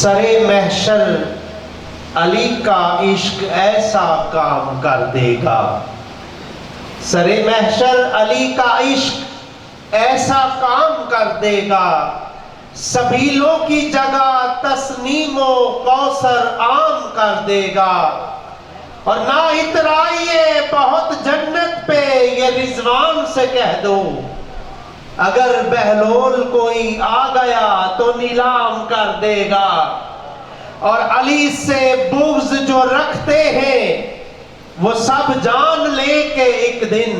سرے محشر علی کا عشق ایسا کام کر دے گا، سرے محشر علی کا عشق ایسا کام کر دے گا، سبیلوں کی جگہ تسنیم و کوثر عام کر دے گا۔ اور نہ اترائیے بہت جنت پہ، یہ رضوان سے کہہ دو، اگر بہلول کوئی آ گیا تو نیلام کر دے گا۔ اور علی سے بغض جو رکھتے ہیں وہ سب جان لے کے ایک دن،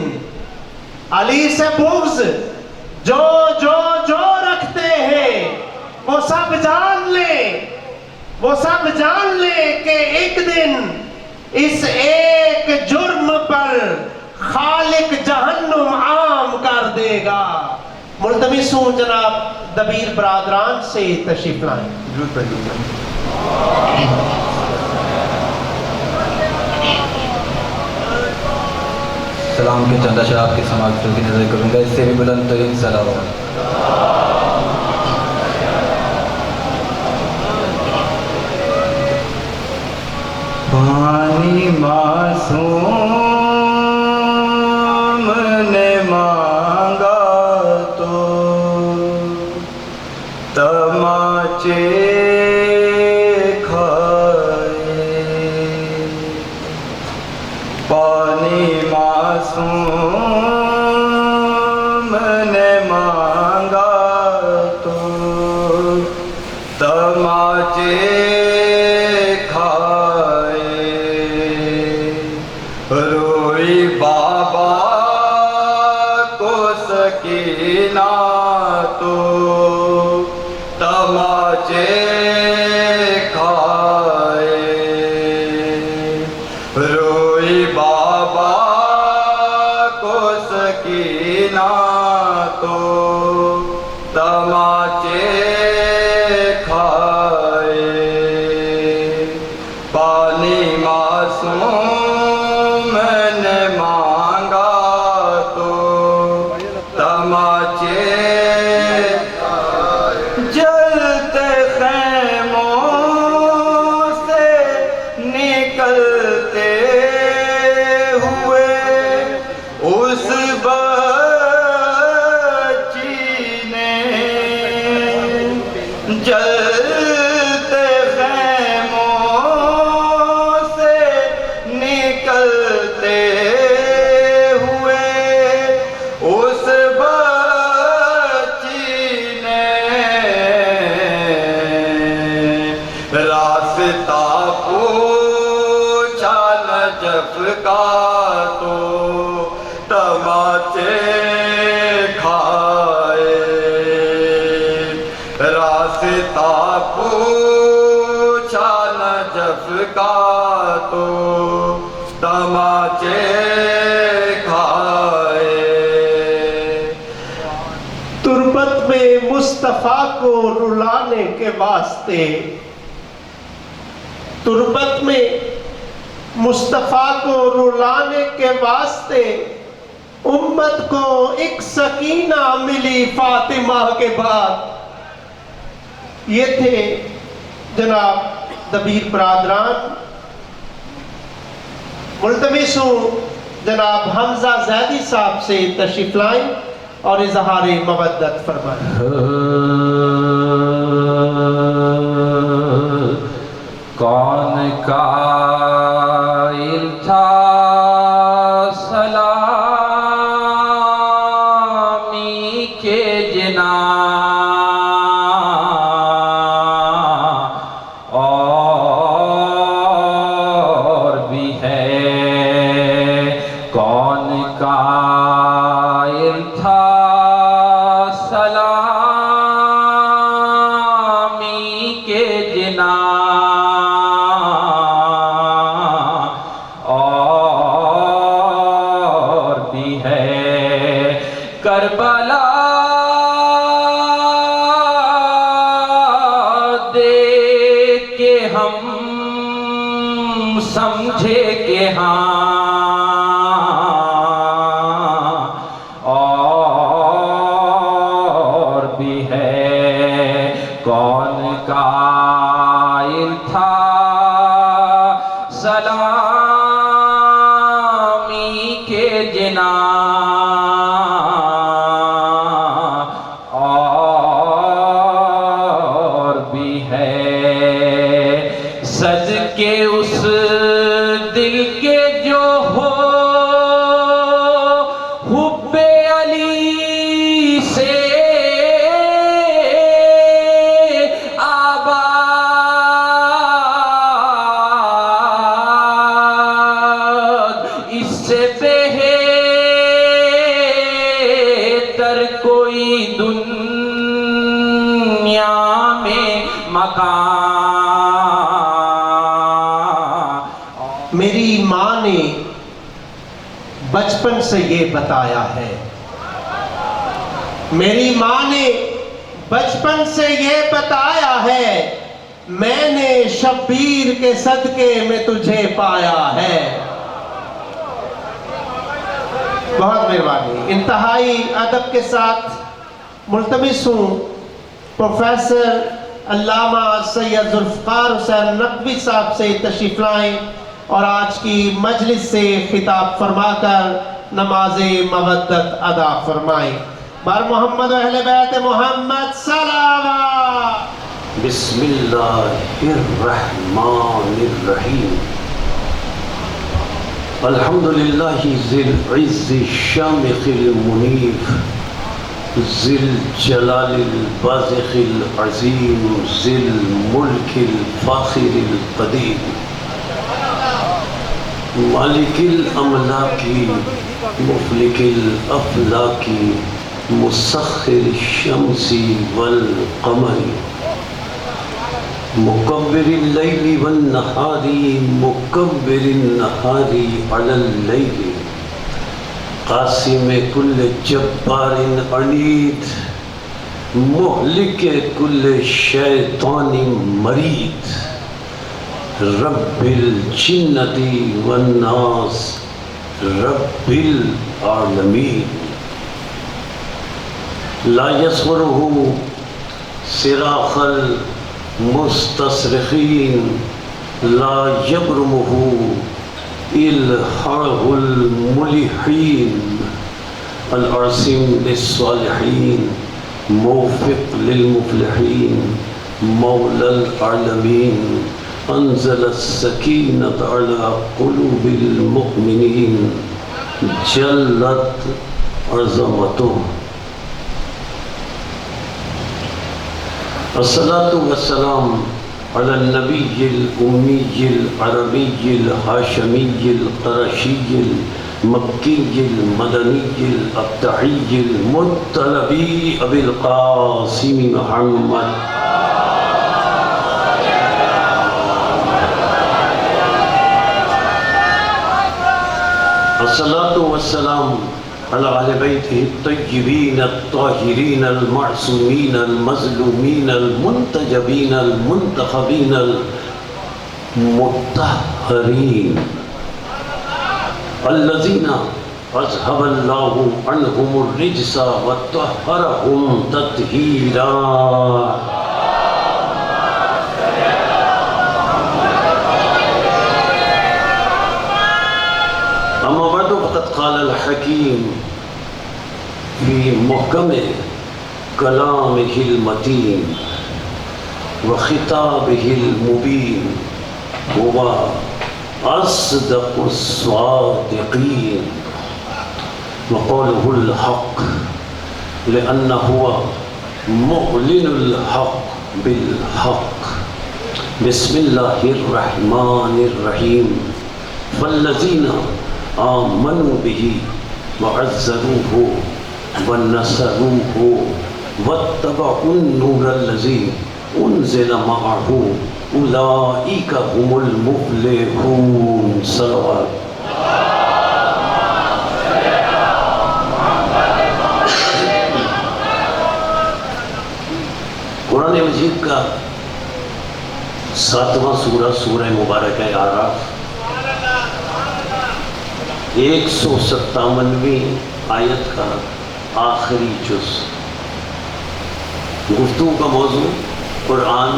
علی سے بغض جو رکھتے ہیں وہ سب جان لے کہ ایک دن اس ایک جرم پر خالق جہنم عام کر دے گا۔ ملتمس ہوں جناب دبیر برادران سے تشریف لائیں۔ سلام کے چند اشعار آپ کی سماعت کی نظر کروں گا، اس سے بھی بلند ترین صلوات۔ پانی معصوم نے مانگا تو تماچے کھائے، پانی معصوم نے مانگا تو تماچے روئی بابا کو سکینہ تو تماچے کھائے، روئی بابا کو سکینہ تو تماچے کھائے، پانی معصوم نے مانگا تو تماچے، جلتے خیموں سے نکلتے ہوئے اس بچی نے، جلتے خیموں سے نکلتے ہوئے اس بچی نے، راستہ پوچھا نجف کا تو تماچے کھائے، راستہ پوچھا نجف کا تو تماچے کھائے۔ تربت میں مصطفیٰ کو رلانے کے واسطے، تربت میں مصطفیٰ کو رلانے کے واسطے امت کو ایک سکینہ ملی فاطمہ کے بعد۔ یہ تھے جناب دبیر برادران۔ ملتمس ہوں جناب حمزہ زیدی صاحب سے تشریف لائیں اور اظہار مودت فرمائیں۔ کون قائل تھا سلامی کے جناح، اور بھی ہے کون قائل تھا سلامی کے جناح، کربلا دیکھ کے ہم سمجھے کہ ہاں جنا اور بھی ہے سج کے اس دل کے جو ہو حب علی سے آباد، اس سے بہتر کوئی دنیا میں مکان۔ میری ماں نے بچپن سے یہ بتایا ہے، میری ماں نے بچپن سے یہ بتایا ہے، میں نے شبیر کے صدقے میں تجھے پایا ہے۔ بہت مہربانی۔ انتہائی ادب کے ساتھ ملتمس ہوں پروفیسر علامہ سید ذوالفقار حسین نقوی صاحب سے تشریف لائیں اور آج کی مجلس سے خطاب فرما کر نماز مودت ادا فرمائیں۔ بار محمد و اہل بیت محمد صلوات۔ بسم اللہ الرحمن الرحیم۔ الحمدللہ ذی العز الشامخ المنیف، ذی الجلال البازخ العظیم، ذی الملک الفاخر القدیر، مالک الاملاک مفلک الافلاک، مسخر الشمس والقمر، مکبر اللیل والنہار، مکبر النہار علی اللیل، قاسم کل جبار عنید، مہلک کل شیطان مرید، رب الجنۃ والناس، رب العالمین، لا یصغرہ صراخ المستصرخین، لا یبرمہ الحاح الملحین، العاصم للصالحین، موفق للمفلحین، مولا العالمین، انزل السکینۃ علی قلوب المؤمنین، جلت عظمتہ۔ الصلاة والسلام علی النبی الامی العربی الہاشمی القرشی المکی المدنی الابتعی المطلبی ابی القاسم محمد۔ الصلاة والسلام على أهل بيته الطيبين الطاهرين المعصومين المظلومين المنتجبين المنتخبين المطهرين الذين أذهب الله عنهم الرجس وطهرهم تطهيرا۔ أما بعد فقد قال الحكيم في محكم كلامه المتين وخطابه المبين، هو أصدق الصادقين وقوله الحق، لأنه هو معلن الحق بالحق۔ بسم الله الرحمن الرحيم، فالذين آمنوا به وعزروه ونصروه واتبعوا النور الذي انزل معه اولئك هم المفلحون۔ صلوات۔ قرآن مجید کا 7واں سورہ، سورہ مبارکہ اعراف، 157ویں آیت کا آخری جز۔ گفتگو کا موضوع قرآن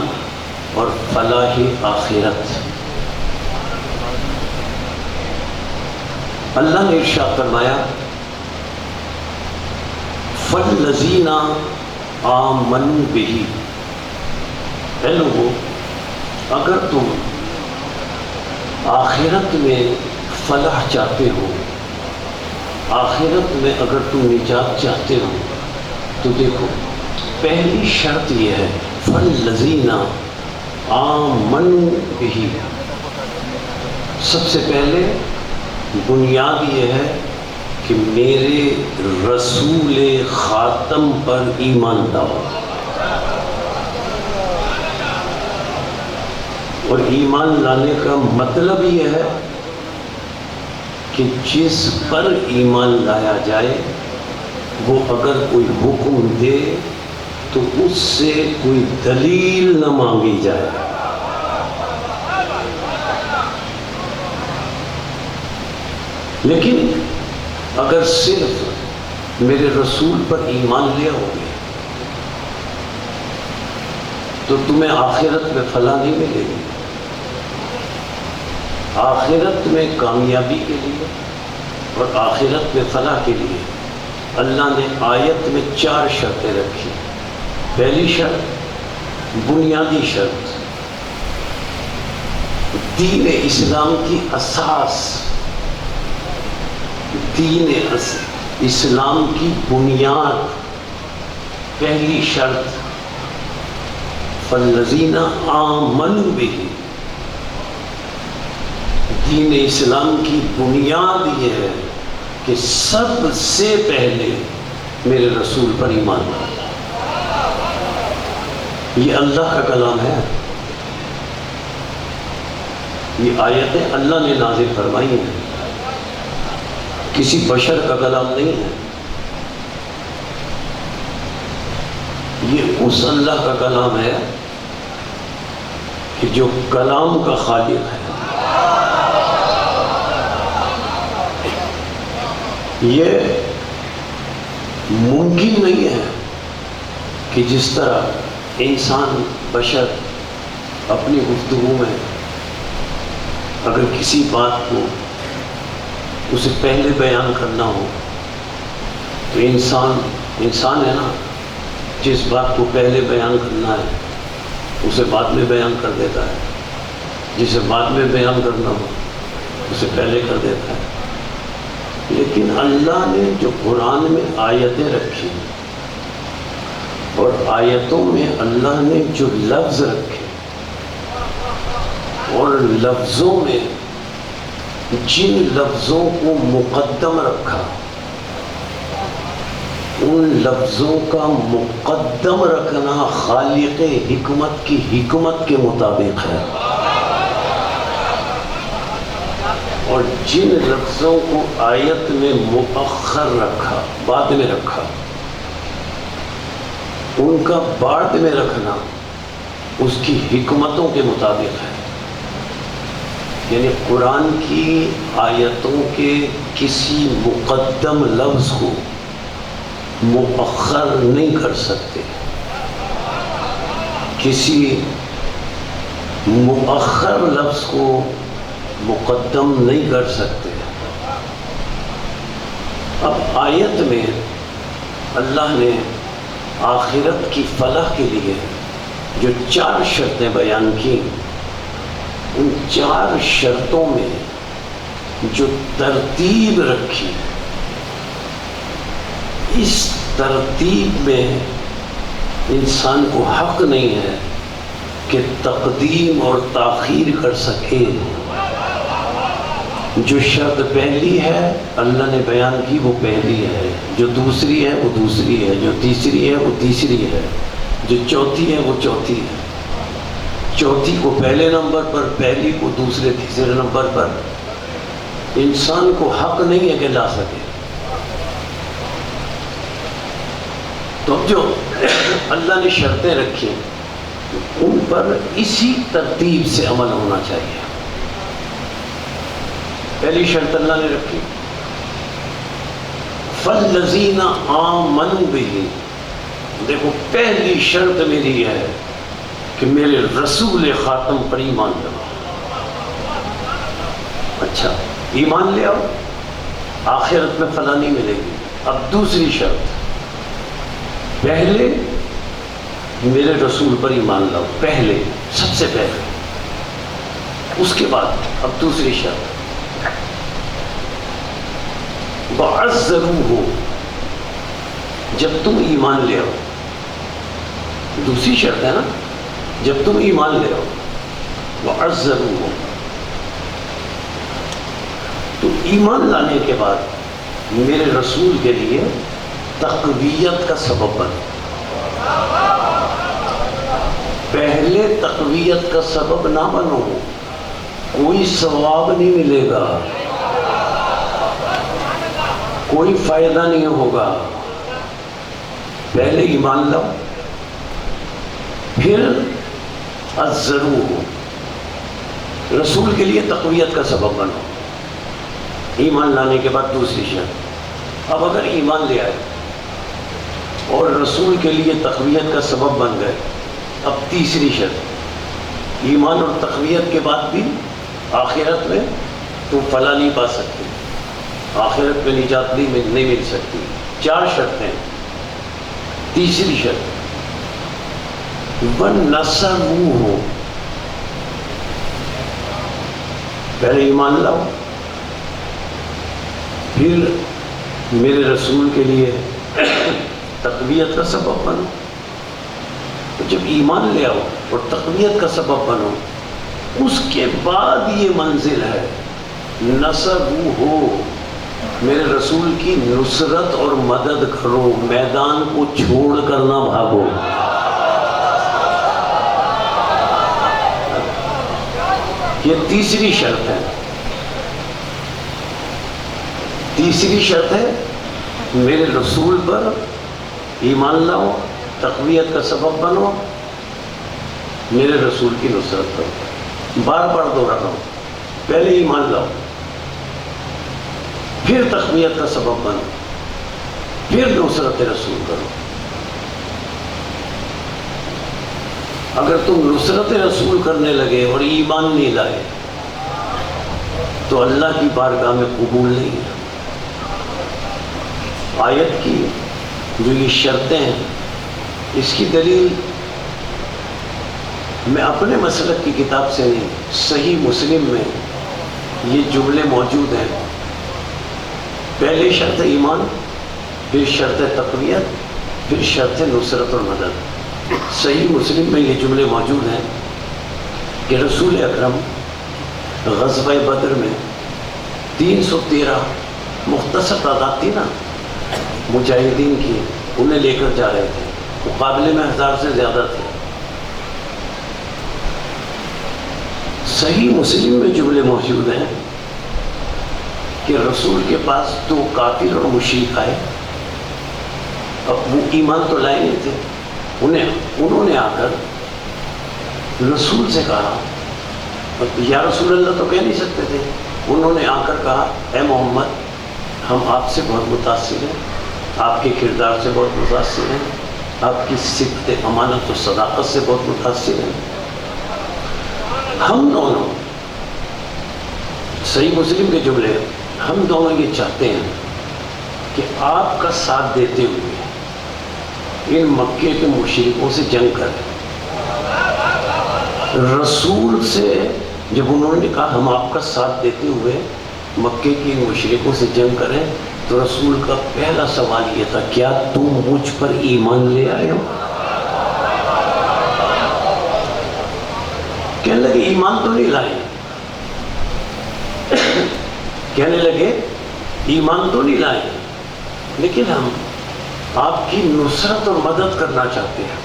اور فلاح آخرت۔ اللہ نے ارشاد فرمایا فَالَّذِينَ آمَنُوا بِهِ، اے لوگو اگر تم آخرت میں فلاح چاہتے ہو، آخرت میں اگر تم نجات چاہتے ہو، تو دیکھو پہلی شرط یہ ہے فَالَّذِينَ آمَنُوا بِهِ، سب سے پہلے بنیاد یہ ہے کہ میرے رسول خاتم پر ایمان لاؤ، اور ایمان لانے کا مطلب یہ ہے کہ جس پر ایمان لایا جائے وہ اگر کوئی حکم دے تو اس سے کوئی دلیل نہ مانگی جائے۔ لیکن اگر صرف میرے رسول پر ایمان لیا ہوگے تو تمہیں آخرت میں فلاح نہیں ملے گی۔ آخرت میں کامیابی کے لیے اور آخرت میں فلاح کے لیے اللہ نے آیت میں 4 شرطیں رکھی۔ پہلی شرط، بنیادی شرط، دین اسلام کی اساس، دین اسلام کی بنیاد، پہلی شرط فَالَّذِينَ آمَنُوا بِهِ، دین اسلام کی بنیاد یہ ہے کہ سب سے پہلے میرے رسول پر ایمان لاؤ۔ یہ اللہ کا کلام ہے، یہ آیتیں اللہ نے نازل فرمائی ہیں، کسی بشر کا کلام نہیں ہے، یہ اس اللہ کا کلام ہے کہ جو کلام کا خالق ہے۔ یہ ممکن نہیں ہے کہ جس طرح انسان بشر اپنی گفتگو میں اگر کسی بات کو اسے پہلے بیان کرنا ہو تو انسان ہے نا، جس بات کو پہلے بیان کرنا ہے اسے بعد میں بیان کر دیتا ہے، جسے بعد میں بیان کرنا ہو اسے پہلے کر دیتا ہے۔ لیکن اللہ نے جو قرآن میں آیتیں رکھی اور آیتوں میں اللہ نے جو لفظ رکھے اور لفظوں میں جن لفظوں کو مقدم رکھا، ان لفظوں کا مقدم رکھنا خالق حکمت کی حکمت کے مطابق ہے، اور جن لفظوں کو آیت میں مؤخر رکھا، بعد میں رکھا، ان کا بعد میں رکھنا اس کی حکمتوں کے مطابق ہے۔ یعنی قرآن کی آیتوں کے کسی مقدم لفظ کو مؤخر نہیں کر سکتے، کسی مؤخر لفظ کو مقدم نہیں کر سکتے۔ اب آیت میں اللہ نے آخرت کی فلاح کے لیے جو 4 شرطیں بیان کی، ان 4 شرطوں میں جو ترتیب رکھی، اس ترتیب میں انسان کو حق نہیں ہے کہ تقدیم اور تاخیر کر سکے۔ جو شرط پہلی ہے اللہ نے بیان کی وہ پہلی ہے، جو دوسری ہے وہ دوسری ہے، جو تیسری ہے وہ تیسری ہے، جو چوتھی ہے وہ چوتھی ہے۔ چوتھی کو پہلے نمبر پر، پہلی کو دوسرے تیسرے نمبر پر۔ انسان کو حق نہیں ہے کہ لا سکے۔ تو جو اللہ نے شرطیں رکھی ان پر اسی ترتیب سے عمل ہونا چاہیے۔ پہلی شرط اللہ نے رکھی فَالَّذِينَ آمَنُوا بِهِ، دیکھو پہلی شرط میری یہ ہے کہ میرے رسول خاتم پر ایمان لاؤ۔ اچھا ایمان لے آؤ، آخرت میں فلاح نہیں ملے گی. اب دوسری شرط، پہلے میرے رسول پر ایمان لاؤ، پہلے، سب سے پہلے. اس کے بعد اب دوسری شرط، وَعَزَّرُوهُ، جب تم ایمان لے آؤ. دوسری شرط ہے نا، جب تم ایمان لے آؤ. وَعَزَّرُوهُ، تو ایمان لانے کے بعد میرے رسول کے لیے تقویت کا سبب بنو. پہلے تقویت کا سبب نہ بنو، کوئی ثواب نہیں ملے گا، کوئی فائدہ نہیں ہوگا. پہلے ایمان لاؤ، پھر عزروہ، رسول کے لیے تقویت کا سبب بنو. ایمان لانے کے بعد دوسری شرط. اب اگر ایمان لے آئے اور رسول کے لیے تقویت کا سبب بن گئے، اب تیسری شرط، ایمان اور تقویت کے بعد بھی آخرت میں تم فلاح نہیں پا سکتے، آخرت میں نجات نہیں مل سکتی. 4 شرطیں. تیسری شرط، وَنَصَرُوهُ، پہلے ایمان لاؤ، پھر میرے رسول کے لیے تقویت کا سبب بنو. تو جب ایمان لے آؤ اور تقویت کا سبب بنو، اس کے بعد یہ منزل ہے نصرہ، میرے رسول کی نصرت اور مدد کرو، میدان کو چھوڑ کر نہ بھاگو. یہ تیسری شرط ہے. تیسری شرط ہے میرے رسول پر ایمان لاؤ، تقویت کا سبب بنو، میرے رسول کی نصرت کرو. بار بار دوہرا رہا ہوں، پہلے ایمان لاؤ، پھر تقویت کا سبب بنو، پھر نصرت رسول کرو. اگر تم نصرت رسول کرنے لگے اور ایمان نہیں لائے تو اللہ کی بارگاہ میں قبول نہیں ہے. آیت کی جو یہ شرطیں ہیں، اس کی دلیل میں اپنے مسلک کی کتاب سے نہیں، صحیح مسلم میں یہ جملے موجود ہیں. پہلے شرط ایمان، پھر شرط تقویت، پھر شرط نصرت اور مدد. صحیح مسلم میں یہ جملے موجود ہیں کہ رسول اکرم غزوہ بدر میں 313 مختصر تعداد تھی نا مجاہدین کی، انہیں لے کر جا رہے تھے، مقابلے میں 1000 سے زیادہ تھے. صحیح مسلم میں جملے موجود ہیں کہ رسول کے پاس 2 کافر اور مشرک آئے. اب وہ ایمان تو لائے نہیں تھے، انہوں نے آ کر رسول سے کہا، یا رسول اللہ تو کہہ نہیں سکتے تھے، انہوں نے آ کر کہا، اے محمد، ہم آپ سے بہت متاثر ہیں، آپ کے کردار سے بہت متاثر ہیں، آپ کی صدق امانت و صداقت سے بہت متاثر ہیں. ہم دونوں، صحیح مسلم کے جملے، ہم دونوں یہ چاہتے ہیں کہ آپ کا ساتھ دیتے ہوئے ان مکے کے مشرکوں سے جنگ کریں. رسول سے جب انہوں نے کہا ہم آپ کا ساتھ دیتے ہوئے مکے کی ان مشرکوں سے جنگ کریں، تو رسول کا پہلا سوال یہ تھا، کیا تم مجھ پر ایمان لے آئے ہو؟ کہنے لگے ایمان تو نہیں لائے. کہنے لگے ایمان تو نہیں لائے، لیکن ہم آپ کی نصرت اور مدد کرنا چاہتے ہیں.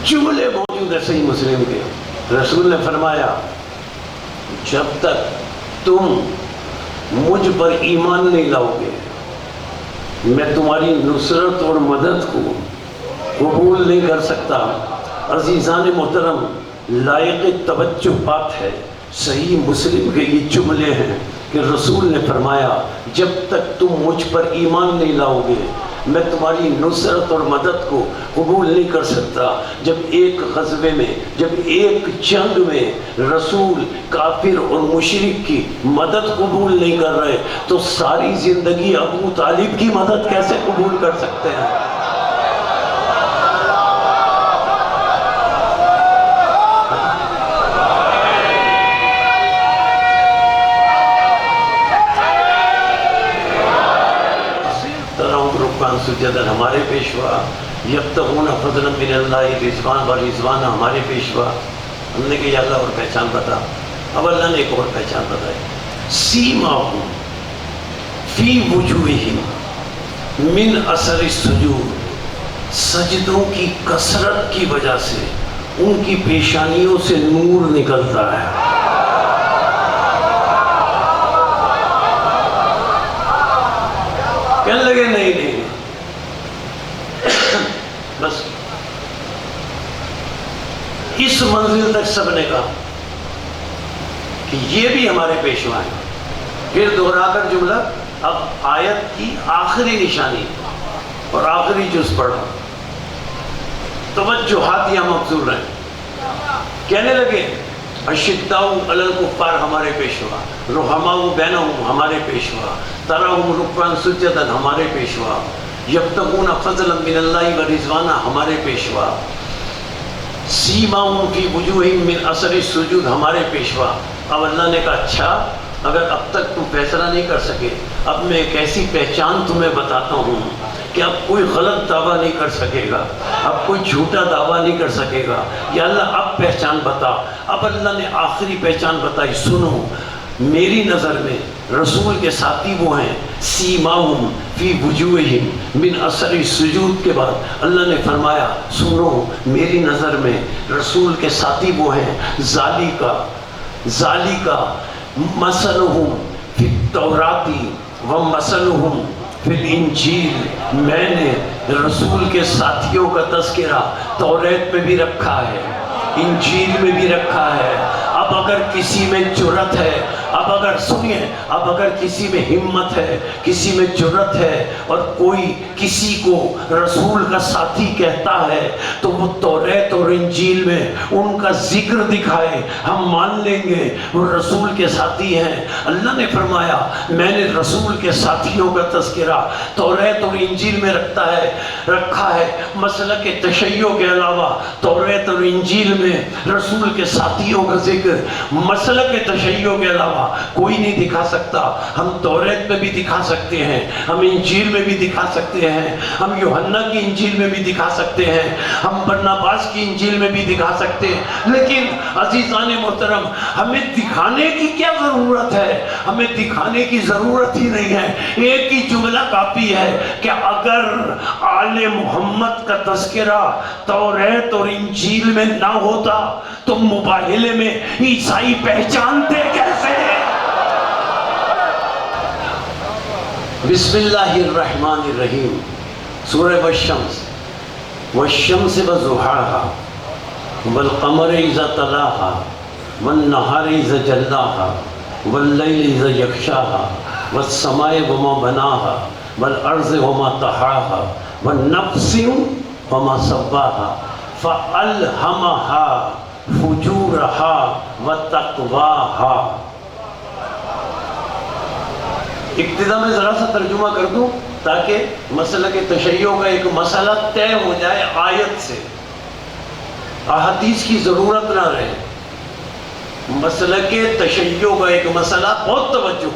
جملے موجود ہے صحیح مسلم کے. رسول نے فرمایا، جب تک تم مجھ پر ایمان نہیں لاؤ گے، میں تمہاری نصرت اور مدد کو قبول نہیں کر سکتا. عزیزان محترم، لائق توجہ بات ہے، صحیح مسلم کے یہ جملے ہیں کہ رسول نے فرمایا، جب تک تم مجھ پر ایمان نہیں لاؤ گے میں تمہاری نصرت اور مدد کو قبول نہیں کر سکتا۔ جب ایک غزوے میں، جب ایک جنگ میں رسول کافر اور مشرک کی مدد قبول نہیں کر رہے تو ساری زندگی ابو طالب کی مدد کیسے قبول کر سکتے ہیں؟ سجدن ہمارے پیشوا، یبتغون فضلا من اللہ رضوان و رضوان ہمارے پیشوا۔ ہم نے کہا یا اللہ اور پہچان بتا۔ اب اللہ نے ایک اور پہچان بتائی، سیماہم فی وجوہہم من اثر السجود، سجدوں کی کثرت کی وجہ سے ان کی پیشانیوں سے نور نکلتا ہے۔ کہنے لگے نہیں بس اس منزل تک سب نے کہا کہ یہ بھی ہمارے پیشوا ہیں۔ پھر دوہرا کر جملہ، اب آیت کی آخری نشانی اور آخری جز پڑھا، توجہات یہاں مبذول ہیں۔ کہنے لگے اشداء علی الکفار ہمارے پیشوا، رحماء بینہم ہمارے پیشوا، تراہم رکعا سجدا ہمارے پیشوا، یبتغون فضلا من اللہ و رضوانا ہمارے پیشوا، سیماہم فی وجوہہم من اثر السجود ہمارے پیشوا۔ اب اللہ نے کہا اچھا، اگر اب تک تم فیصلہ نہیں کر سکے، اب میں ایک ایسی پہچان تمہیں بتاتا ہوں کہ اب کوئی غلط دعویٰ نہیں کر سکے گا، اب کوئی جھوٹا دعویٰ نہیں کر سکے گا۔ یا اللہ اب پہچان بتا۔ اب اللہ نے آخری پہچان بتائی، سنو میری نظر میں رسول کے ساتھی وہ ہیں، سیماہم فی وجوہہم من اثر السجود کے بعد اللہ نے فرمایا سنو میری نظر میں رسول کے ساتھی وہ ہیں، ذالکا مثلہم فی التوراۃ و مثلہم فی الانجیل۔ میں نے رسول کے ساتھیوں کا تذکرہ توریت میں بھی رکھا ہے، انجیل میں بھی رکھا ہے۔ اب اگر کسی میں جرأت ہے، اب اگر سنیے، اب اگر کسی میں ہمت ہے، کسی میں جرأت ہے اور کوئی کسی کو رسول کا ساتھی کہتا ہے تو وہ توریت اور انجیل میں ان کا ذکر دکھائے، ہم مان لیں گے وہ رسول کے ساتھی ہیں۔ اللہ نے فرمایا میں نے رسول کے ساتھیوں کا تذکرہ توریت اور انجیل میں رکھا ہے۔ مسلک تشیع کے علاوہ توریت اور انجیل میں رسول کے ساتھیوں کا ذکر مسلک تشیع کے علاوہ کوئی نہیں دکھا سکتا۔ ہم توریت میں بھی دکھا سکتے ہیں، ہم انجیل میں بھی دکھا سکتے ہیں، ہم یوحنا کی انجیل میں بھی دکھا سکتے ہیں، ہم برناباس کی انجیل میں بھی دکھا سکتے ہیں۔ لیکن عزیزان محترم، ہمیں دکھانے کی کیا ضرورت ہے؟ ہمیں دکھانے کی ضرورت ہی نہیں ہے۔ ایک ہی جملہ کافی ہے کہ اگر آل محمد کا تذکرہ توریت اور انجیل میں نہ ہوتا تو مباہلے میں عیسائی پہچانتے کیسے؟ بسم اللہ الرحمن الرحیم، سورہ والشمس، والشمس وضحاها والقمر اذا تلاها والنہار اذا جلاها واللیل اذا یغشاها والسماء وما بناها والارض وما طحاها والنفس وما سواها فألہمها فجورها وتقواها۔ ابتدا میں ذرا سا ترجمہ کر دوں تاکہ مسئلہ کے تشیع کا ایک مسئلہ طے ہو جائے آیت سے، احادیث کی ضرورت نہ رہے۔ مسئلہ کے تشیع کا ایک مسئلہ، بہت توجہ،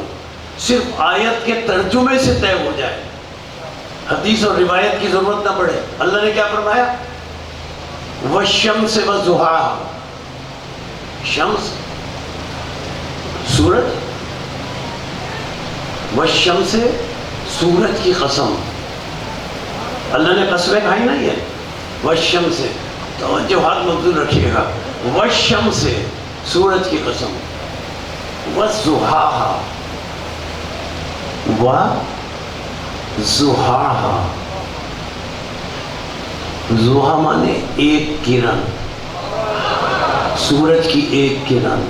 صرف آیت کے ترجمے سے طے ہو جائے، حدیث اور روایت کی ضرورت نہ پڑے۔ اللہ نے کیا فرمایا؟ والشمس وضحاها، شمس سورج، والشمس سورج کی قسم، اللہ نے قسمیں کھائی نہیں ہے۔ والشمس، توجہات مبذول رکھیے گا، والشمس سورج کی قسم، وضحاها وضحاها، ضحا مانے ایک کرن، سورج کی ایک کرن،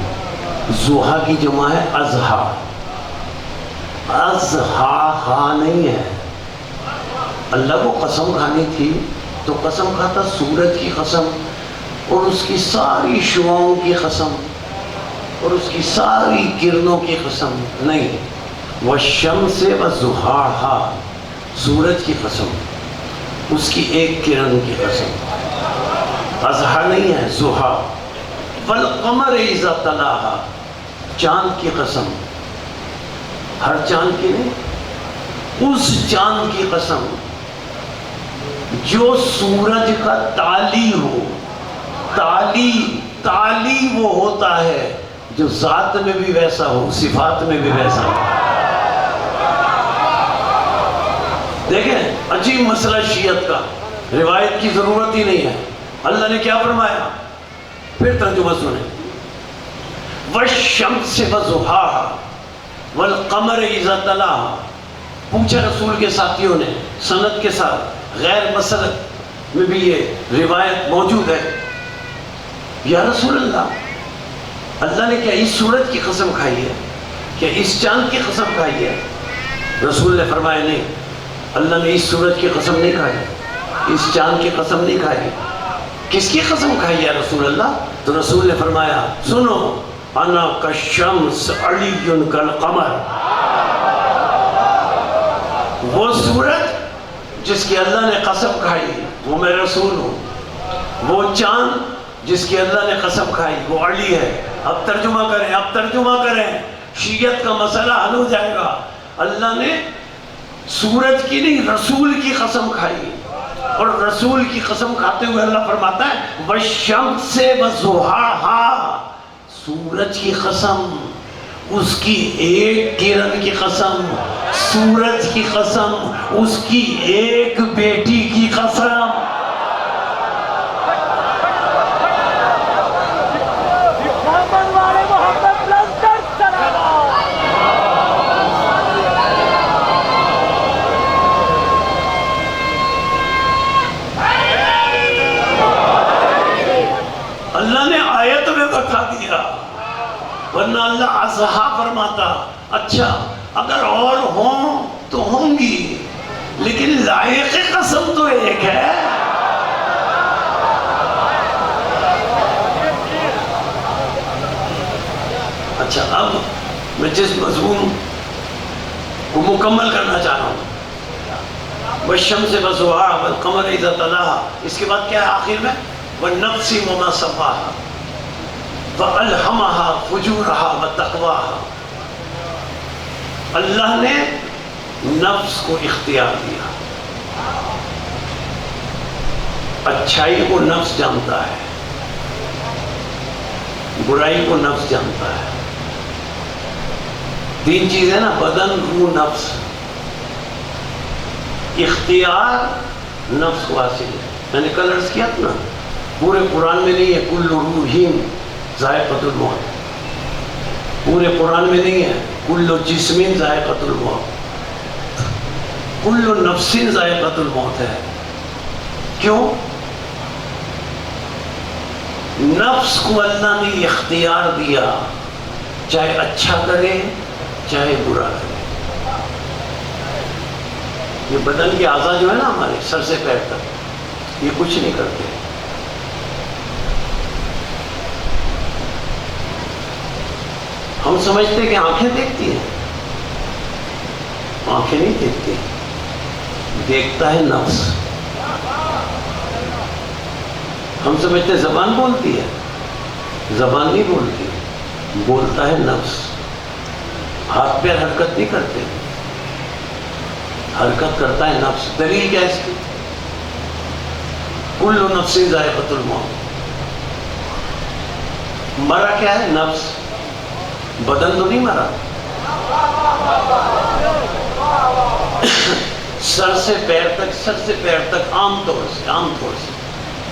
ضحا کی جمع ہے اضحیٰ، اضحیٰ نہیں ہے، اللہ کو قسم کھانی تھی تو قسم کھاتا سورج کی قسم اور اس کی ساری شعاؤں کی قسم اور اس کی ساری کرنوں کی قسم نہیں، والشمس وضحاہا، سورج کی قسم، اس کی ایک کرن کی قسم، اضحیٰ نہیں ہے ضحیٰ، والقمر اذا تلاہا، چاند کی قسم، ہر چاند کی نہیں، اس چاند کی قسم جو سورج کا تالی ہو۔ تالی وہ ہوتا ہے جو ذات میں بھی ویسا ہو، صفات میں بھی ویسا ہو۔ دیکھیں عجیب مسئلہ شیعت کا، روایت کی ضرورت ہی نہیں ہے، اللہ نے کیا فرمایا، پھر ترجمہ سنیں، والشمس وضحاہا والقمر اذا تلاہا۔ پوچھا رسول کے ساتھیوں نے سند کے ساتھ، غیر مسند میں بھی یہ روایت موجود ہے، یا رسول اللہ، اللہ نے کیا اس سورج کی قسم کھائی ہے، کیا اس چاند کی قسم کھائی ہے؟ رسول نے فرمایا نہیں، اللہ نے اس سورج کی قسم نہیں کھائی، اس چاند کی قسم نہیں کھائی، کس کی قسم کھائی ہے رسول اللہ؟ تو رسول نے فرمایا سنو، انا کالشمس علی کالقمر، وہ سورج جس کی اللہ نے قسم کھائی وہ میں رسول ہوں، وہ چاند جس کی اللہ نے قسم کھائی وہ علی ہے۔ اب ترجمہ کریں، شیعت کا مسئلہ حل ہو جائے گا۔ اللہ نے سورج کی نہیں، رسول کی قسم کھائی، اور رسول کی قسم کھاتے ہوئے اللہ فرماتا ہے والشمس وضحاہا، سورج کی قسم، اس کی ایک کرن کی قسم، سورج کی قسم، اس کی ایک بیٹی کی قسم۔ اللہ نے آیت میں بتا دیا، ورنہ اللہ اضحیٰ فرماتا، اچھا اگر اور ہوں تو ہوں گی، لیکن لائق قسم تو ایک ہے۔ اچھا اب میں جس مضمون کو مکمل کرنا چاہ رہا ہوں، والشمس وضحاہا والقمر اذا تلاہا، اس کے بعد کیا ہے آخر میں؟ والنفس وما سواہا فألہمہا فجورہا وتقواہا، اللہ نے نفس کو اختیار دیا، اچھائی کو نفس جانتا ہے، برائی کو نفس جانتا ہے۔ تین چیزیں نا، بدن، روح، نفس، اختیار نفس کو حاصل ہے۔ میں نے کل عرض کیا تھا نا، پورے قرآن میں نہیں ہے کل روح ذائقۃ الموت، پورے قرآن میں نہیں ہے کل جسم ذائقۃ الموت، کل نفس ذائقۃ الموت ہے۔ کیوں؟ نفس کو اللہ نے اختیار دیا، چاہے اچھا کرے چاہے برا کرے۔ یہ بدن کے اعضاء جو ہے نا ہمارے سر سے پیر تک، یہ کچھ نہیں کرتے۔ ہم سمجھتے کہ آنکھیں دیکھتی ہیں، آنکھیں نہیں دیکھتی، دیکھتا ہے نفس۔ ہم سمجھتے زبان بولتی ہے، زبان نہیں بولتی، بولتا ہے نفس۔ ہاتھ پیر حرکت نہیں کرتے، حرکت کرتا ہے نفس۔ دلیل کیا ہے اس کی؟ کل نفس ذائقۃ الموت۔ مرا کیا ہے؟ نفس، بدن تو نہیں مرا۔ سر سے پیر تک عام طور سے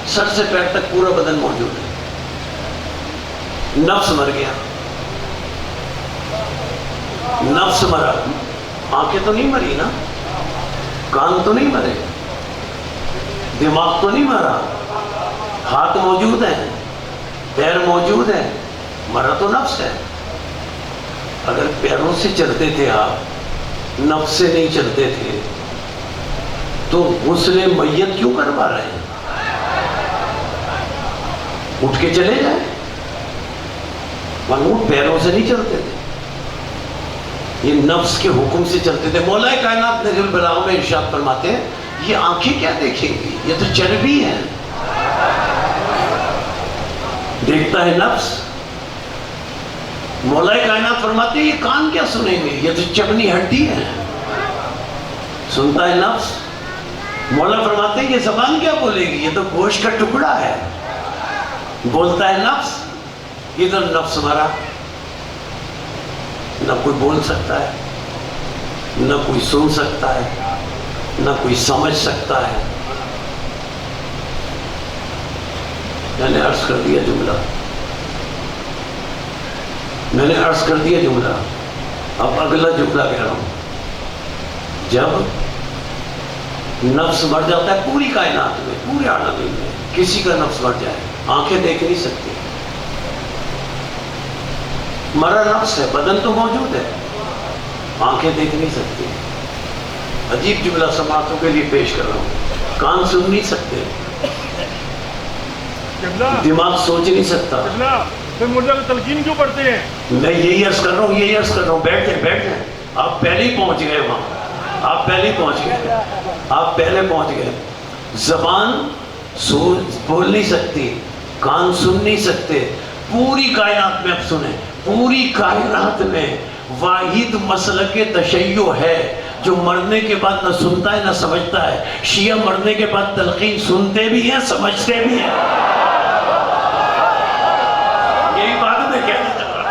سر سے پیر تک پورا بدن موجود ہے، نفس مر گیا، نفس مرا۔ آنکھیں تو نہیں مری نا، کان تو نہیں مرے، دماغ تو نہیں مرا، ہاتھ موجود ہیں، پیر موجود ہیں، مرا تو نفس ہے۔ اگر پیروں سے چلتے تھے آپ، نفس سے نہیں چلتے تھے، تو غسل میت کیوں کروا رہے ہیں؟ اٹھ کے چلے جائیں، اونٹ پیروں سے نہیں چلتے تھے، یہ نفس کے حکم سے چلتے تھے۔ مولا کائنات نجم البلاغہ میں ارشاد فرماتے ہیں یہ آنکھیں کیا دیکھیں گی، یہ تو چربی ہے، دیکھتا ہے نفس۔ مولا کائنات فرماتے ہیں یہ کان کیا سنیں گے، یہ تو چبنی ہڈی ہے، سنتا ہے نفس۔ مولا فرماتے ہیں یہ زبان کیا بولے گی، یہ تو گوشت کا ٹکڑا ہے، بولتا ہے نفس۔ ادھر نفس مرا، نہ کوئی بول سکتا ہے، نہ کوئی سن سکتا ہے، نہ کوئی سمجھ سکتا ہے۔ میں نے عرض کر دیا جملہ، میں نے عرض کر دیا جملہ، اب اگلا جملہ کہہ رہا ہوں۔ جب نفس مر جاتا ہے پوری کائنات میں، پورے عالم میں کسی کا نفس مر جائے، آنکھیں دیکھ نہیں سکتی، مرا نفس ہے، بدن تو موجود ہے، آنکھیں دیکھ نہیں سکتی۔ عجیب جملہ سماعتوں کے لیے پیش کر رہا ہوں، کان سن نہیں سکتے، دماغ سوچ نہیں سکتا۔ پھر مرزا کو تلقین کیوں پڑھتے ہیں؟ میں یہی عرض کر رہا ہوں، یہی عرض کر رہا ہوں، بیٹھ جائیں بیٹھ جائیں، آپ پہلے ہی پہنچ گئے وہاں، آپ پہلے ہی پہنچ گئے، آپ پہلے پہنچ گئے۔ زبان بول نہیں سکتی، کان سن نہیں سکتے، پوری کائنات میں اب سنیں، پوری کائنات میں واحد مسلک تشیع ہے جو مرنے کے بعد نہ سنتا ہے نہ سمجھتا ہے۔ شیعہ مرنے کے بعد تلقین سنتے بھی ہیں، سمجھتے بھی ہیں، یہی بات میں کہنا چاہ رہا ہوں۔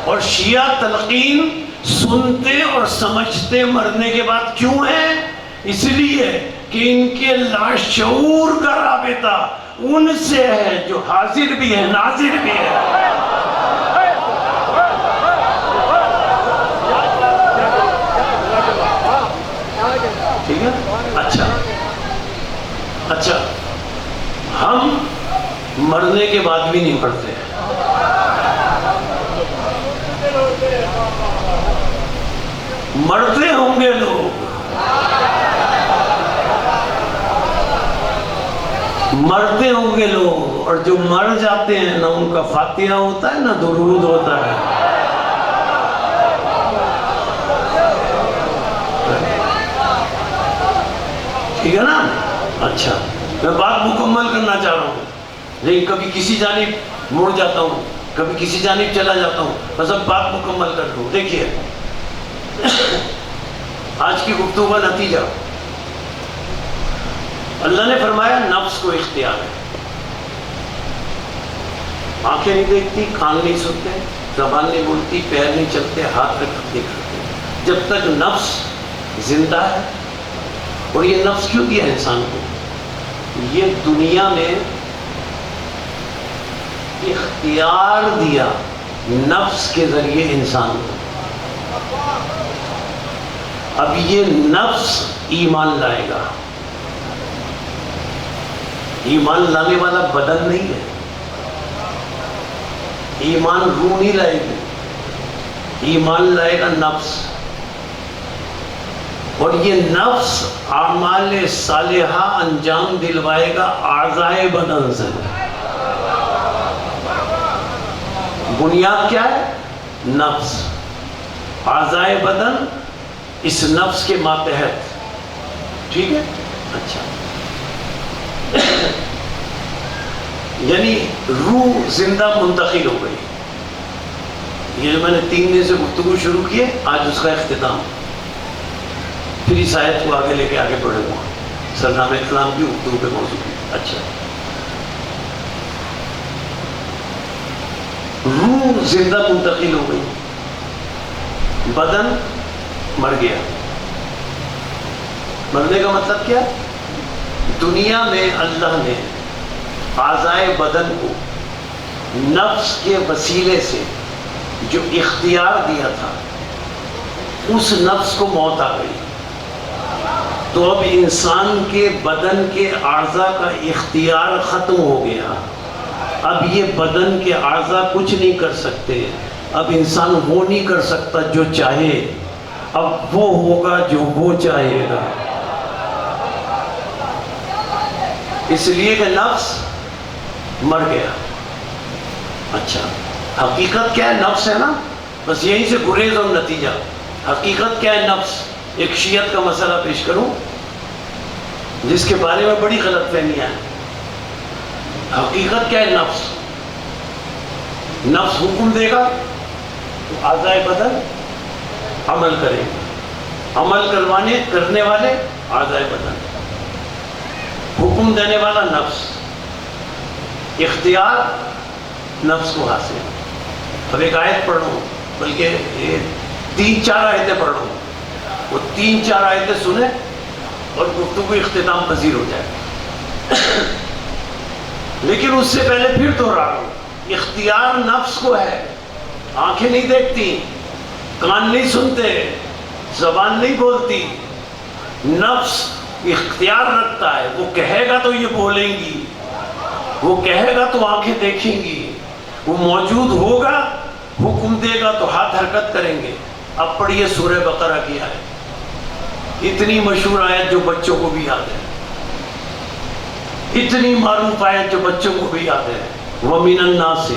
اور شیعہ تلقین سنتے اور سمجھتے مرنے کے بعد کیوں ہیں؟ اس لیے کہ ان کے لاشعور کا رابطہ ان سے ہے جو حاضر بھی ہے ناظر بھی ہے۔ ٹھیک ہے؟ اچھا ہم مرنے کے بعد بھی نہیں پڑھتے، مرتے ہوں گے لوگ، مرتے ہوں گے لوگ، اور جو مر جاتے ہیں نہ ان کا فاتحہ ہوتا ہے نہ درود ہوتا ہے۔ ٹھیک ہے نا؟ اچھا میں بات مکمل کرنا چاہ رہا ہوں، لیکن کبھی کسی جانب مڑ جاتا ہوں، کبھی کسی جانب چلا جاتا ہوں، بس اب بات مکمل کر دوں۔ دیکھیے آج کی گفتگو کا نتیجہ، اللہ نے فرمایا نفس کو اختیار ہے، آنکھیں نہیں دیکھتی، کان نہیں سنتے، زبان نہیں بولتی، پیر نہیں چلتے، ہاتھ نہیں کرتے، جب تک نفس زندہ ہے۔ اور یہ نفس کیوں دیا انسان کو؟ یہ دنیا میں اختیار دیا نفس کے ذریعے انسان کو۔ اب یہ نفس ایمان لائے گا، ایمان لانے والا بدن نہیں ہے، ایمان روح نہیں لائے گی، ایمان لائے گا نفس۔ اور یہ نفس اعمال صالحہ انجام دلوائے گا اعضائے بدن سے۔ بنیاد کیا ہے؟ نفس، اعضائے بدن اس نفس کے ماتحت۔ ٹھیک ہے؟ اچھا یعنی روح زندہ منتقل ہو گئی۔ یہ جو میں نے 3 دن سے گفتگو شروع کی ہے، آج اس کا اختتام، پھر اس آیت کو آگے لے کے آگے بڑھے گا، سرنامہ کلام کی گفتگو پہ موضوع ہے۔ اچھا روح زندہ منتقل ہو گئی، بدن مر گیا۔ مرنے کا مطلب کیا؟ دنیا میں اللہ نے اعضائے بدن کو نفس کے وسیلے سے جو اختیار دیا تھا، اس نفس کو موت آ گئی، تو اب انسان کے بدن کے اعضاء کا اختیار ختم ہو گیا۔ اب یہ بدن کے اعضاء کچھ نہیں کر سکتے، اب انسان وہ نہیں کر سکتا جو چاہے، اب وہ ہوگا جو وہ چاہے گا، اس لیے کہ نفس مر گیا۔ اچھا حقیقت کیا ہے؟ نفس ہے نا، بس یہیں سے گریز اور نتیجہ۔ حقیقت کیا ہے؟ نفس۔ ایک شیعت کا مسئلہ پیش کروں جس کے بارے میں بڑی غلط فہمیاں ہیں۔ حقیقت کیا ہے؟ نفس۔ نفس حکم دے گا تو اعضائے بدن عمل کریں گے، عمل کرنے والے اعضائے بدن، حکم دینے والا نفس، اختیار نفس کو حاصل۔ اب ایک آیت پڑھ رہا ہوں، بلکہ 3-4 آیتیں پڑھ رہا ہوں، وہ 3-4 آیتیں سنیں اور گفتگو اختتام پذیر ہو جائے۔ لیکن اس سے پہلے پھر دوہرا رہا ہوں، اختیار نفس کو ہے۔ آنکھیں نہیں دیکھتی، کان نہیں سنتے، زبان نہیں بولتی، نفس اختیار رکھتا ہے۔ وہ کہے گا تو یہ بولیں گی، وہ کہے گا تو آنکھیں دیکھیں گی، وہ موجود ہوگا، حکم دے گا تو ہاتھ حرکت کریں گے۔ اب پڑھیے سورہ بقرہ کی آیت، اتنی مشہور آیت جو بچوں کو بھی یاد ہے، اتنی معروف آیت جو بچوں کو بھی یاد ہے۔ وَمِنَ النَّاسِ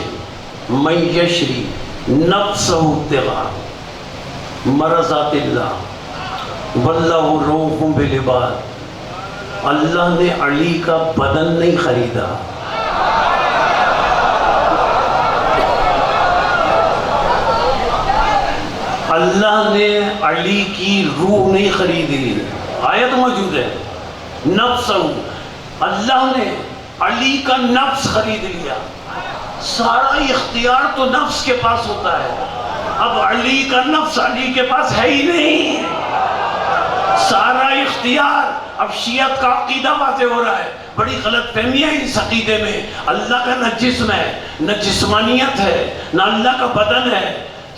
مَن يَشْرِي نَفْسَهُ ابْتِغَاءَ مَرْضَاتِ اللَّهِ وَاللَّهُ رَءُوفٌ بِالْعِبَادِ۔ اللہ نے علی کا بدن نہیں خریدا، اللہ نے علی کی روح نہیں خریدی۔ آیت موجود ہے، نفس، اللہ نے علی کا نفس خرید لیا۔ سارا اختیار تو نفس کے پاس ہوتا ہے، اب علی کا نفس علی کے پاس ہے ہی نہیں، سارا اختیار۔ اب شیعت کا عقیدہ واضح ہو رہا ہے، بڑی غلط فہمی ہے اس عقیدے میں۔ اللہ کا نہ جسم ہے، نہ جسمانیت ہے، نہ اللہ کا بدن ہے،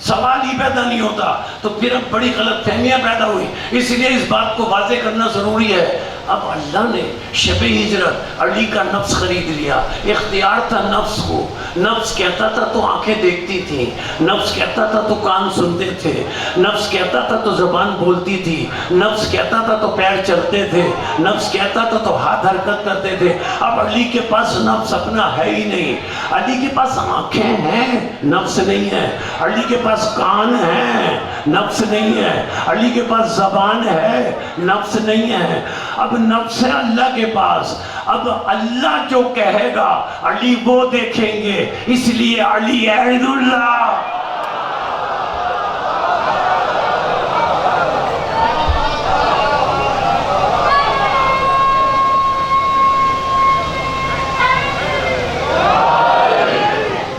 سوال ہی پیدا نہیں ہوتا۔ تو پھر اب بڑی غلط فہمیاں پیدا ہوئی، اس لیے اس بات کو واضح کرنا ضروری ہے۔ اب اللہ نے شب ہجرت علی کا نفس خرید لیا، اختیار تھا نفس کو۔ نفس کہتا تھا تو آنکھیں دیکھتی تھی، نفس کہتا تھا تو کان سنتے تھے، نفس کہتا تھا تو زبان بولتی تھی، نفس کہتا تھا تو پیر چلتے تھے، نفس کہتا تھا تو ہاتھ حرکت کرتے تھے۔ اب علی کے پاس نفس اپنا ہے ہی نہیں۔ علی کے پاس آنکھیں ہیں، نفس نہیں ہے۔ علی کے پاس کان ہیں، نفس نہیں ہے۔ علی کے پاس زبان ہے، نفس نہیں ہے۔ اب نفس ہے اللہ کے پاس، اب اللہ جو کہے گا علی وہ دیکھیں گے، اس لیے علی عین اللہ۔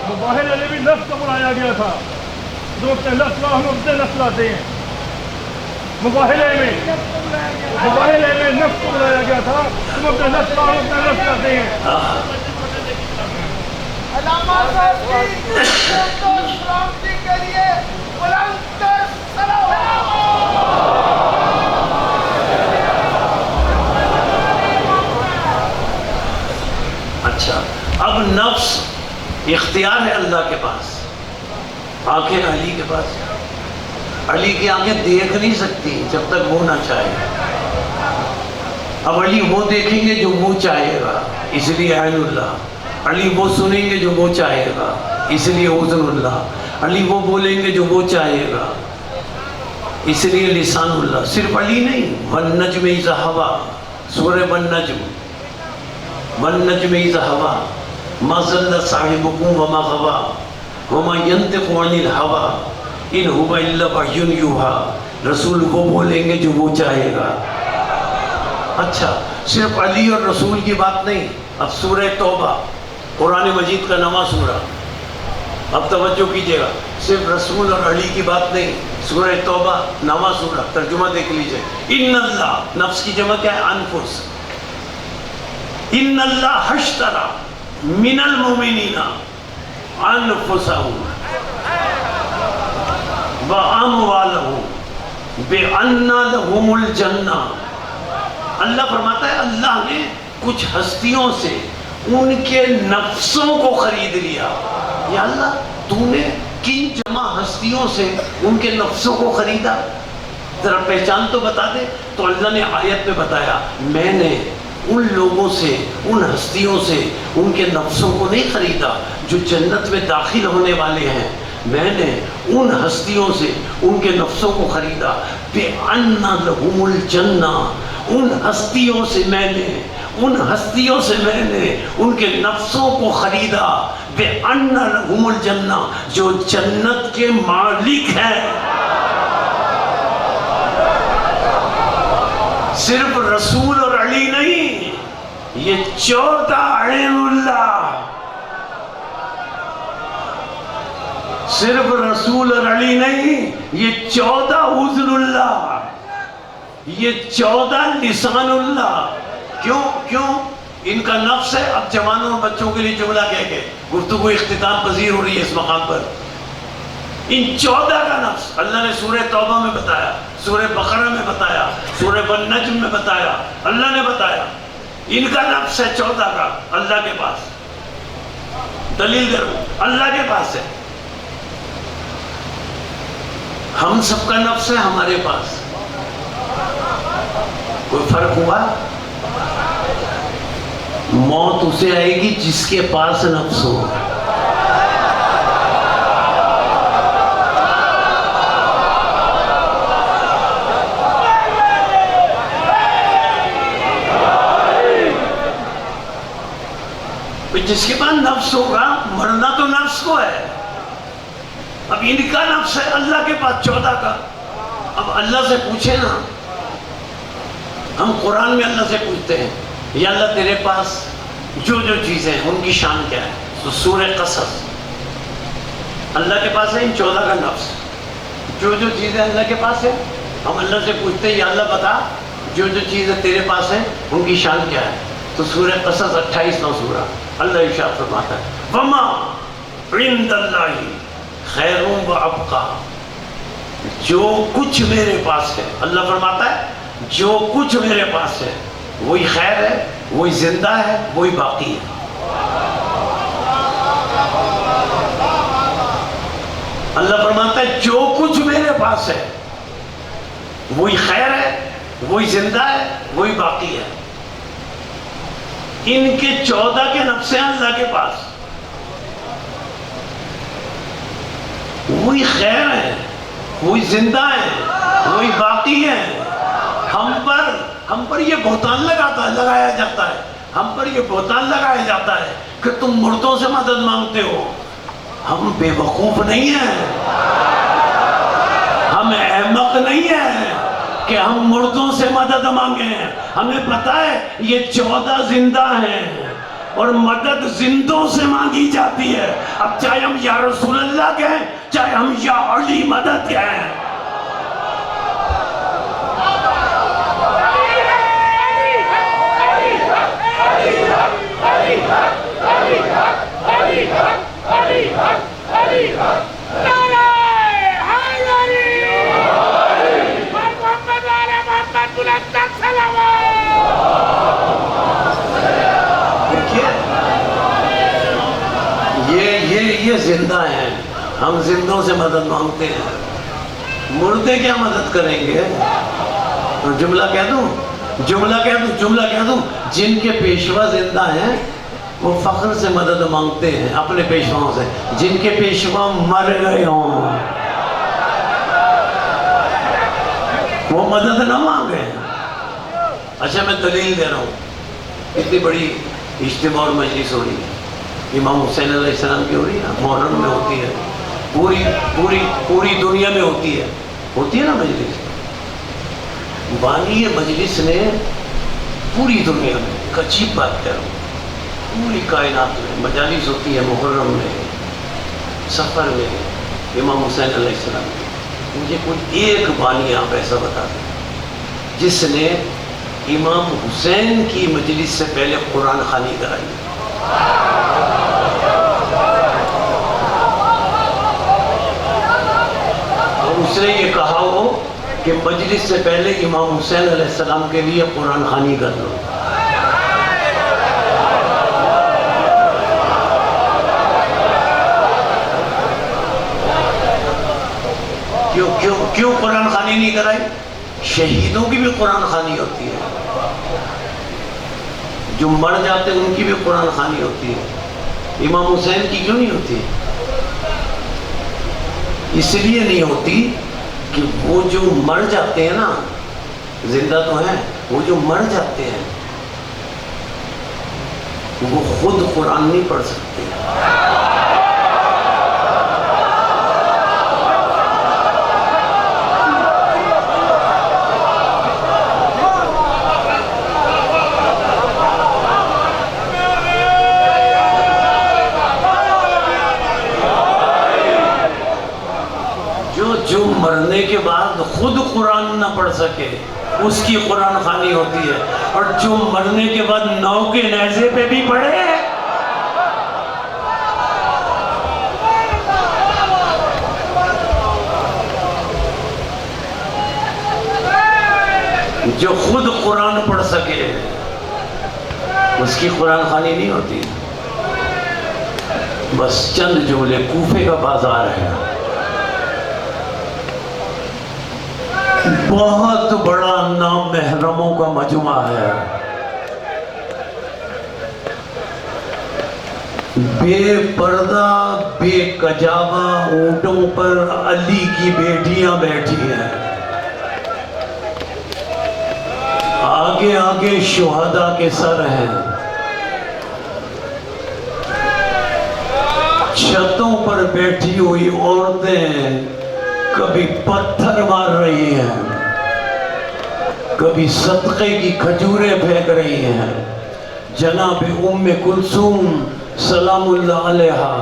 مظاہر علی بھی نفس کو بلایا گیا تھا، جو اپنے نفس ہم اپنے نفس لاتے ہیں۔ مظاہرے میں نفس کو بلایا گیا تھا، تم اپنے نفس ہم اپنے نفس لاتے ہیں۔ علامہ صاحب کی تو سلامتی کے لیے بلند تر صلوات۔ اچھا اب نفس اختیار ہے اللہ کے پاس، آنکھیں علی کے پاس۔ علی کی آنکھیں دیکھ نہیں سکتی جب تک وہ نہ چاہے، اب علی وہ دیکھیں گے جو وہ چاہے گا، اس لیے عین اللہ۔ علی وہ سنیں گے جو وہ چاہے گا، اس لیے اذن اللہ۔ علی وہ بولیں گے جو وہ چاہے گا، اس لیے لسان اللہ۔ صرف علی نہیں، والنجم اذا ہوا، سورہ والنجم، والنجم اذا ہوا ما ضل صاحبکم وما غوا وما ينطق عن الهوى ان هو الا وحی یوحی۔ رسول وہ بولیں گے جو وہ چاہے گا۔ اچھا صرف علی اور رسول کی بات نہیں، اب سورہ توبہ قرآن مجید کا نواں سورہ، اب توجہ کیجئے گا، صرف رسول اور علی کی بات نہیں، سورہ توبہ نواں سورہ، ترجمہ دیکھ لیجئے۔ ان اللہ، نفس کی جمع کیا ہے؟ انفس۔ ان اللہ اشتری من المؤمنین انفسهم واموالهم بان لهم الجنہ۔ اللہ فرماتا ہے اللہ نے کچھ ہستیوں سے ان کے نفسوں کو خرید لیا. یا اللہ تو نے کن جمع ہستیوں سے ان کے نفسوں کو خریدا؟ ذرا پہچان تو بتا دے. تو اللہ نے آیت میں بتایا میں نے ان لوگوں سے ان ہستیوں سے ان کے نفسوں کو نہیں خریدا جو جنت میں داخل ہونے والے ہیں. میں نے ان ہستیوں سے ان کے نفسوں کو خریدا. بِأَنَّ لَهُمُ الْجَنَّةَ ان ہستیوں سے میں نے ان کے نفسوں کو خریدا. بِأَنَّ لَهُمُ الْجَنَّةَ جو جنت کے مالک ہیں. صرف رسول اور علی نہیں، یہ 14 عین اللہ. صرف رسول اور علی نہیں، یہ 14 اذن اللہ، یہ 14 لسان اللہ. کیوں ان کا نفس ہے. اب جوانوں اور بچوں کے لیے جملہ کہہ کے گفتگو اختتام پذیر ہو رہی ہے اس مقام پر. ان 14 کا نفس اللہ نے سورہ توبہ میں بتایا، سورہ بقرہ میں بتایا، سورہ النجم میں بتایا. اللہ نے بتایا ان کا نفس ہے 14 کا اللہ کے پاس. دلیل کرو اللہ کے پاس ہے. ہم سب کا نفس ہے ہمارے پاس. کوئی فرق ہوا؟ موت اسے آئے گی جس کے پاس نفس ہو. جس کے پاس نفس ہوگا مرنا تو نفس کو ہے. اب ان کا نفس ہے اللہ کے پاس 14 کا. اب اللہ سے پوچھے نا، ہم قرآن میں اللہ سے پوچھتے ہیں یا اللہ تیرے پاس جو چیزیں ہیں ان کی شان کیا ہے؟ تو سورہ قصص اللہ کے پاس ہے ان 14 کا نفس. جو چیزیں اللہ کے پاس ہے ہم اللہ سے پوچھتے ہیں یا اللہ بتا جو چیزیں تیرے پاس ہیں ان کی شان کیا ہے؟ تو سورہ قصص 28واں سورہ اللہ ارشاد فرماتا ہے وما عند اللہ خیر و ابقا. جو کچھ میرے پاس ہے اللہ فرماتا ہے جو کچھ میرے پاس ہے وہی خیر ہے، وہی زندہ ہے، وہی باقی ہے. اللہ فرماتا ہے جو کچھ میرے پاس ہے وہی خیر ہے، وہی زندہ ہے، وہی باقی ہے. ان کے 14 کے نفس ہیں اللہ کے پاس. وہی خیر ہے، وہی زندہ ہے، وہی باقی ہے. ہم پر یہ بہتان لگایا جاتا ہے. ہم پر یہ بہتان لگایا جاتا ہے کہ تم مردوں سے مدد مانگتے ہو. ہم بے وقوف نہیں ہیں، ہم احمق نہیں ہیں کہ ہم مردوں سے مدد مانگیں. ہمیں پتا ہے یہ 14 زندہ ہیں اور مدد زندوں سے مانگی جاتی ہے. اب چاہے ہم یا رسول اللہ کہیں چاہے ہم یا علی مدد کہیں. یہ زندہ ہیں، ہم زندوں سے مدد مانگتے ہیں. مردے کیا مدد کریں گے؟ جملہ کہہ دوں جن کے پیشوا زندہ ہیں وہ فخر سے مدد مانگتے ہیں اپنے پیشواؤں سے. جن کے پیشوا مر گئے ہوں وہ مدد نہ مانگے. اچھا میں دلیل دے رہا ہوں. اتنی بڑی اجتماع اور مجلس ہو رہی ہے، امام حسین علیہ السلام کی ہو رہی ہے، محرم میں ہوتی ہے، پوری دنیا میں ہوتی ہے نا مجلس. بانی مجلس نے پوری دنیا میں ایک عجیب بات کہہ رہا ہوں، پوری کائنات میں مجالس ہوتی ہے محرم میں، سفر میں، امام حسین علیہ السلام کی. مجھے کوئی ایک بانی آپ ایسا بتا دیں جس نے امام حسین کی مجلس سے پہلے قرآن خوانی کرائی. اور اس نے یہ کہا ہو کہ مجلس سے پہلے امام حسین علیہ السلام کے لیے قرآن خوانی کر لو. کیوں قرآن خوانی نہیں کرائی؟ شہیدوں کی بھی قرآن خوانی ہوتی ہے، جو مر جاتے ہیں ان کی بھی قرآن خوانی ہوتی ہے، امام حسین کی کیوں نہیں ہوتی؟ اس لیے نہیں ہوتی کہ وہ جو مر جاتے ہیں نا، زندہ تو ہیں، وہ جو مر جاتے ہیں وہ خود قرآن نہیں پڑھ سکتے۔ جو مرنے کے بعد خود قرآن نہ پڑھ سکے اس کی قرآن خوانی ہوتی ہے، اور جو مرنے کے بعد نو کے نیزے پہ بھی پڑھے جو خود قرآن پڑھ سکے اس کی قرآن خوانی نہیں ہوتی۔ بس چند جملے، کوفے کا بازار ہے، بہت بڑا نامحرموں کا مجمع ہے، بے پردہ بے کجاوا اونٹوں پر علی کی بیٹیاں بیٹھی ہیں، آگے آگے شہداء کے سر ہیں، چھتوں پر بیٹھی ہوئی عورتیں کبھی پتھر مار رہی ہیں، کبھی صدقے کی کھجوریں پھینک رہی ہیں۔ جناب ام کلثوم سلام اللہ علیہا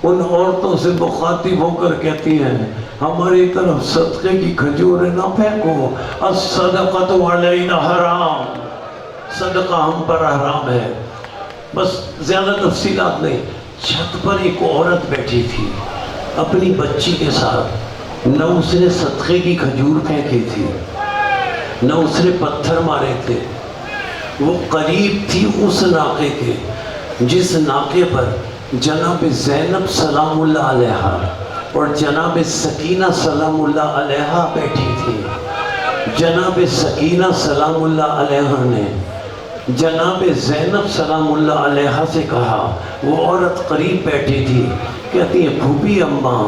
ان عورتوں سے مخاطب ہو کر کہتی ہیں، ہماری طرف صدقے کی کھجوریں نہ پھینکو، الصدقۃ علینا حرام، صدقہ ہم پر حرام ہے۔ بس زیادہ تفصیلات نہیں، چھت پر ایک عورت بیٹھی تھی اپنی بچی کے ساتھ، نہ اس نے صدقے کی کھجور پھینکی تھی، نہ اس نے پتھر مارے تھے، وہ قریب تھی اس ناقے کے جس ناقے پر جناب زینب سلام اللہ علیہا اور جناب سکینہ سلام اللہ علیہا بیٹھی تھی۔ جناب سکینہ سلام اللہ علیہا نے جناب زینب سلام اللہ علیہا سے کہا، وہ عورت قریب بیٹھی تھی، کہتی ہے پھوپھی اماں،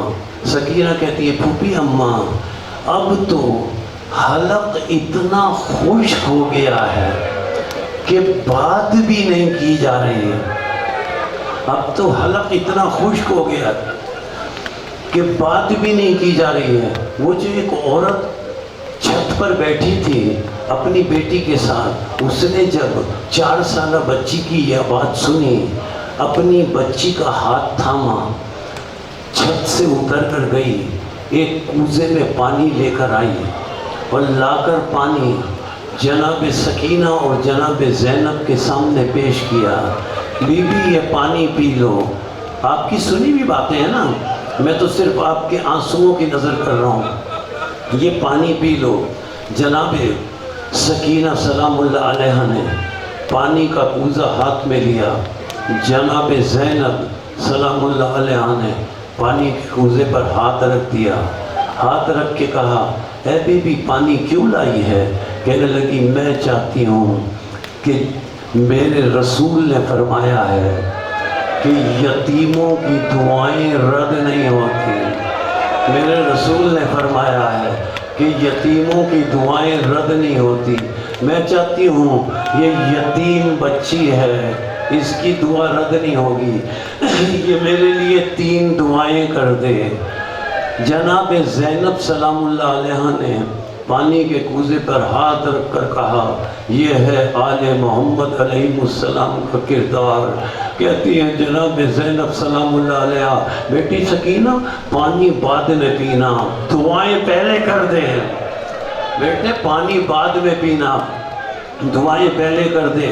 سکینہ کہتی ہے پھوپھی اماں اب تو حلق اتنا خشک ہو گیا ہے کہ بات بھی نہیں کی جا رہی ہے، اب تو حلق اتنا خشک ہو گیا کہ بات بھی نہیں کی جا رہی ہے۔ وہ جو ایک عورت چھت پر بیٹھی تھی اپنی بیٹی کے ساتھ، اس نے جب 4 سالہ بچی کی یہ بات سنی، اپنی بچی کا ہاتھ تھاما، چھت سے اتر کر گئی، ایک کوزے میں پانی لے کر آئی اور لا کر پانی جناب سکینہ اور جناب زینب کے سامنے پیش کیا، بی بی یہ پانی پی لو۔ آپ کی سنی بھی باتیں ہیں نا، میں تو صرف آپ کے آنسوؤں کی نظر کر رہا ہوں، یہ پانی پی لو۔ جناب سکینہ سلام اللہ علیہ نے پانی کا کوزہ ہاتھ میں لیا، جناب زینب سلام اللہ علیہ نے پانی کے کوزے پر ہاتھ رکھ دیا، ہاتھ رکھ کے کہا، اے بی بی پانی کیوں لائی ہے؟ کہنے لگی، میں چاہتی ہوں کہ میرے رسول نے فرمایا ہے کہ یتیموں کی دعائیں رد نہیں ہوتی، میرے رسول نے فرمایا ہے کہ یتیموں کی دعائیں رد نہیں ہوتی، میں چاہتی ہوں یہ یتیم بچی ہے، اس کی دعا رد نہیں ہوگی، یہ میرے لیے 3 دعائیں کر دے۔ جناب زینب سلام اللہ علیہ نے پانی کے کوزے پر ہاتھ رکھ کر کہا، یہ ہے آل محمد علیہ السلام کا کردار۔ کہتی ہے جناب زینب سلام اللہ علیہ، بیٹی سکینہ پانی بعد میں پینا، دعائیں پہلے کر دے، بیٹے پانی بعد میں پینا، دعائیں پہلے کر دے۔